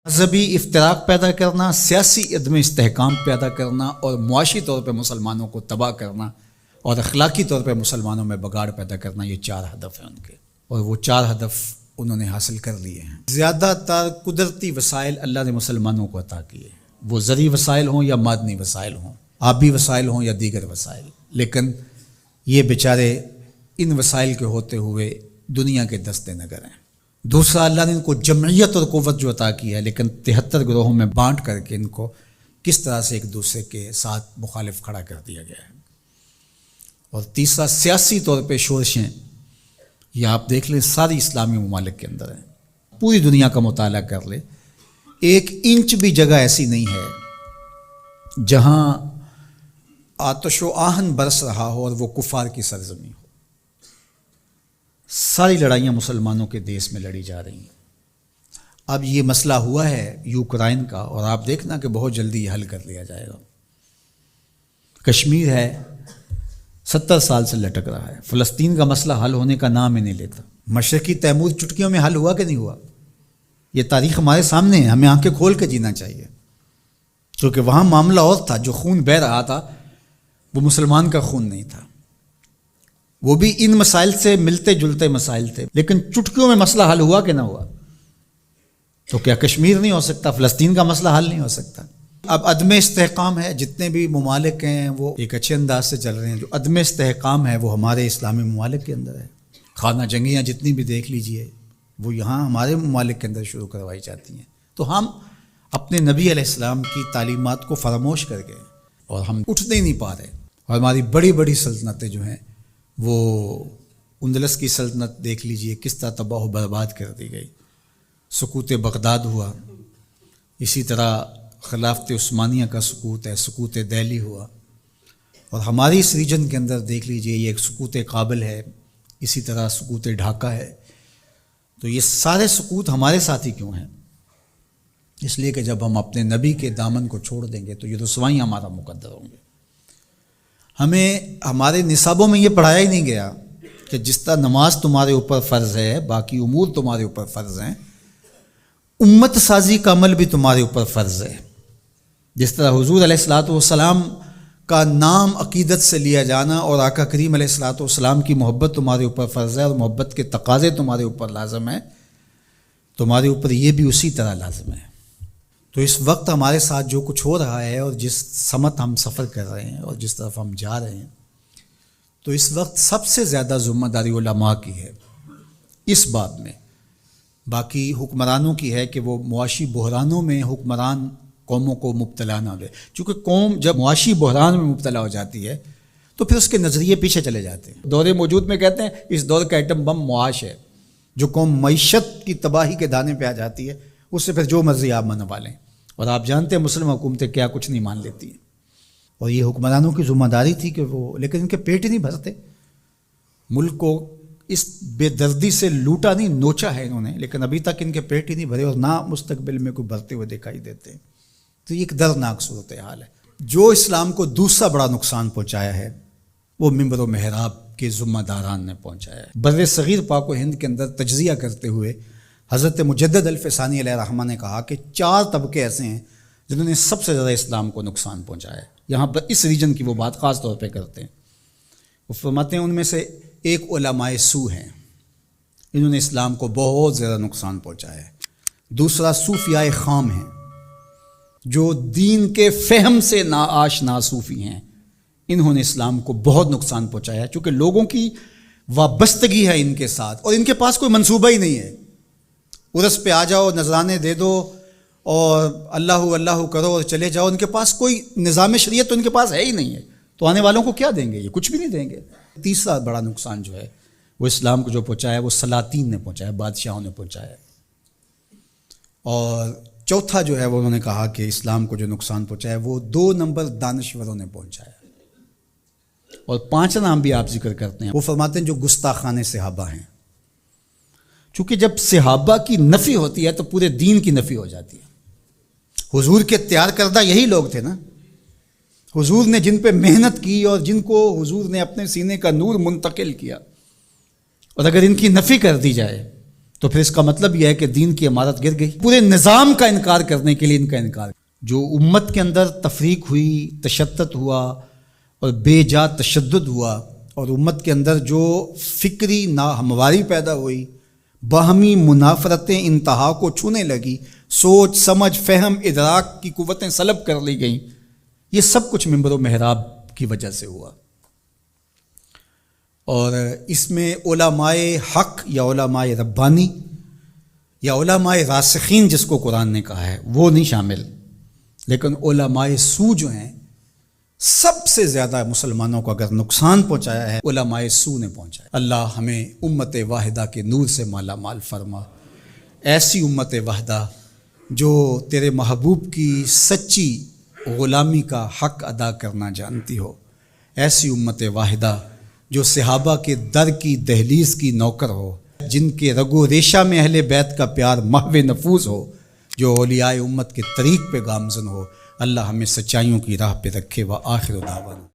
مذہبی افتراق پیدا کرنا، سیاسی عدم استحکام پیدا کرنا اور معاشی طور پہ مسلمانوں کو تباہ کرنا اور اخلاقی طور پہ مسلمانوں میں بگاڑ پیدا کرنا، یہ 4 ہدف ہیں ان کے، اور وہ 4 ہدف انہوں نے حاصل کر لیے ہیں۔ زیادہ تر قدرتی وسائل اللہ نے مسلمانوں کو عطا کیے، وہ زرعی وسائل ہوں یا معدنی وسائل ہوں، آبی وسائل ہوں یا دیگر وسائل، لیکن یہ بیچارے ان وسائل کے ہوتے ہوئے دنیا کے دست نگر ہیں۔ دوسرا، اللہ نے ان کو جمعیت اور قوت جو عطا کی ہے، لیکن 73 گروہوں میں بانٹ کر کے ان کو کس طرح سے ایک دوسرے کے ساتھ مخالف کھڑا کر دیا گیا ہے۔ اور تیسرا، سیاسی طور پہ شورشیں، یہ آپ دیکھ لیں ساری اسلامی ممالک کے اندر ہیں، پوری دنیا کا مطالعہ کر لیں، 1 انچ بھی جگہ ایسی نہیں ہے جہاں آتش و آہن برس رہا ہو اور وہ کفار کی سرزمین ہو۔ ساری لڑائیاں مسلمانوں کے دیس میں لڑی جا رہی ہیں۔ اب یہ مسئلہ ہوا ہے یوکرائن کا، اور آپ دیکھنا کہ بہت جلدی یہ حل کر لیا جائے گا۔ کشمیر ہے 70 سال سے لٹک رہا ہے، فلسطین کا مسئلہ حل ہونے کا نام ہی نہیں لیتا۔ مشرقی تیمور چٹکیوں میں حل ہوا کہ نہیں ہوا؟ یہ تاریخ ہمارے سامنے ہے، ہمیں آنکھیں کھول کے جینا چاہیے، کیونکہ وہاں معاملہ اور تھا، جو خون بہہ رہا تھا وہ مسلمان کا خون نہیں تھا، وہ بھی ان مسائل سے ملتے جلتے مسائل تھے، لیکن چٹکیوں میں مسئلہ حل ہوا کہ نہ ہوا؟ تو کیا کشمیر نہیں ہو سکتا؟ فلسطین کا مسئلہ حل نہیں ہو سکتا؟ اب عدم استحکام ہے، جتنے بھی ممالک ہیں وہ ایک اچھے انداز سے چل رہے ہیں۔ جو عدم استحکام ہے وہ ہمارے اسلامی ممالک کے اندر ہے، خانہ جنگیاں جتنی بھی دیکھ لیجئے وہ یہاں ہمارے ممالک کے اندر شروع کروائی جاتی ہیں۔ تو ہم اپنے نبی علیہ السلام کی تعلیمات کو فراموش کر گئے اور ہم اٹھتے ہی نہیں پا رہے، اور ہماری بڑی بڑی سلطنتیں جو ہیں، وہ اندلس کی سلطنت دیکھ لیجئے کس طرح تباہ و برباد کر دی گئی، سقوط بغداد ہوا، اسی طرح خلافت عثمانیہ کا سقوط ہے، سقوط دہلی ہوا، اور ہماری اس ریجن کے اندر دیکھ لیجئے یہ ایک سقوط کابل ہے، اسی طرح سقوط ڈھاکہ ہے۔ تو یہ سارے سقوط ہمارے ساتھ ہی کیوں ہیں؟ اس لیے کہ جب ہم اپنے نبی کے دامن کو چھوڑ دیں گے تو یہ رسوائیاں ہمارا مقدر ہوں گے۔ ہمیں ہمارے نصابوں میں یہ پڑھایا ہی نہیں گیا کہ جس طرح نماز تمہارے اوپر فرض ہے، باقی امور تمہارے اوپر فرض ہیں، امت سازی کا عمل بھی تمہارے اوپر فرض ہے۔ جس طرح حضور علیہ الصلاۃ والسلام کا نام عقیدت سے لیا جانا اور آقا کریم علیہ الصلاۃ والسلام کی محبت تمہارے اوپر فرض ہے اور محبت کے تقاضے تمہارے اوپر لازم ہیں، تمہارے اوپر یہ بھی اسی طرح لازم ہے۔ تو اس وقت ہمارے ساتھ جو کچھ ہو رہا ہے اور جس سمت ہم سفر کر رہے ہیں اور جس طرف ہم جا رہے ہیں، تو اس وقت سب سے زیادہ ذمہ داری علماء کی ہے اس بات میں، باقی حکمرانوں کی ہے کہ وہ معاشی بحرانوں میں حکمران قوموں کو مبتلا نہ دے، چونکہ قوم جب معاشی بحران میں مبتلا ہو جاتی ہے تو پھر اس کے نظریے پیچھے چلے جاتے ہیں۔ دور موجود میں کہتے ہیں اس دور کا ایٹم بم معاش ہے، جو قوم معیشت کی تباہی کے دانے پہ آ جاتی ہے اس سے پھر جو مرضی آپ منوا لیں، اور آپ جانتے ہیں مسلم حکومتیں کیا کچھ نہیں مان لیتی ہیں، اور یہ حکمرانوں کی ذمہ داری تھی کہ وہ، لیکن ان کے پیٹ ہی نہیں بھرتے، ملک کو اس بے دردی سے لوٹا نہیں، نوچا ہے انہوں نے، لیکن ابھی تک ان کے پیٹ ہی نہیں بھرے اور نہ مستقبل میں کوئی بھرتے ہوئے دکھائی دیتے ہیں۔ تو یہ ایک دردناک صورتحال ہے۔ جو اسلام کو دوسرا بڑا نقصان پہنچایا ہے وہ منبر و محراب کے ذمہ داران نے پہنچایا ہے۔ بر صغیر پاک و ہند کے اندر تجزیہ کرتے ہوئے حضرت مجدد الفسانی علیہ رحمہ نے کہا کہ 4 طبقے ایسے ہیں جنہوں نے سب سے زیادہ اسلام کو نقصان پہنچایا ہے۔ یہاں پر اس ریجن کی وہ بات خاص طور پہ کرتے ہیں، وہ فرماتے ہیں ان میں سے ایک علماء سو ہیں، انہوں نے اسلام کو بہت زیادہ نقصان پہنچایا ہے۔ دوسرا صوفیاء خام ہیں، جو دین کے فہم سے ناآشنا صوفی ہیں، انہوں نے اسلام کو بہت نقصان پہنچایا ہے، چونکہ لوگوں کی وابستگی ہے ان کے ساتھ اور ان کے پاس کوئی منصوبہ ہی نہیں ہے۔ عرس پہ آ جاؤ، نذرانے دے دو اور اللہ اللہ کرو اور چلے جاؤ، ان کے پاس کوئی نظام شریعت تو ان کے پاس ہے ہی نہیں ہے، تو آنے والوں کو کیا دیں گے؟ یہ کچھ بھی نہیں دیں گے۔ تیسرا بڑا نقصان جو ہے وہ اسلام کو جو پہنچایا وہ سلاطین نے پہنچایا، بادشاہوں نے پہنچایا، اور چوتھا جو ہے وہ انہوں نے کہا کہ اسلام کو جو نقصان پہنچایا وہ 2 نمبر دانشوروں نے پہنچایا، اور 5 نام بھی آپ ذکر کرتے ہیں، وہ فرماتے ہیں جو گستاخان صحابہ ہیں، چونکہ جب صحابہ کی نفی ہوتی ہے تو پورے دین کی نفی ہو جاتی ہے۔ حضور کے تیار کردہ یہی لوگ تھے نا، حضور نے جن پہ محنت کی اور جن کو حضور نے اپنے سینے کا نور منتقل کیا، اور اگر ان کی نفی کر دی جائے تو پھر اس کا مطلب یہ ہے کہ دین کی عمارت گر گئی. پورے نظام کا انکار کرنے کے لیے ان کا انکار. جو امت کے اندر تفریق ہوئی، تشتت ہوا اور بے جا تشدد ہوا، اور امت کے اندر جو فکری ناہمواری پیدا ہوئی، باہمی منافرتیں انتہا کو چھونے لگی، سوچ سمجھ فہم ادراک کی قوتیں سلب کر لی گئیں، یہ سب کچھ منبر و محراب کی وجہ سے ہوا. اور اس میں علماء حق یا علماء ربانی یا علماء راسخین جس کو قرآن نے کہا ہے وہ نہیں شامل، لیکن علماء سو جو ہیں سب سے زیادہ مسلمانوں کو اگر نقصان پہنچایا ہے علماء سو نے پہنچایا. اللہ ہمیں امت واحدہ کے نور سے مالا مال فرما، ایسی امت واحدہ جو تیرے محبوب کی سچی غلامی کا حق ادا کرنا جانتی ہو، ایسی امت واحدہ جو صحابہ کے در کی دہلیز کی نوکر ہو، جن کے رگ و ریشہ میں اہل بیت کا پیار محو نفوذ ہو، جو اولیاء امت کے طریق پہ گامزن ہو. اللہ ہمیں سچائیوں کی راہ پہ رکھے. وآخر دعوانا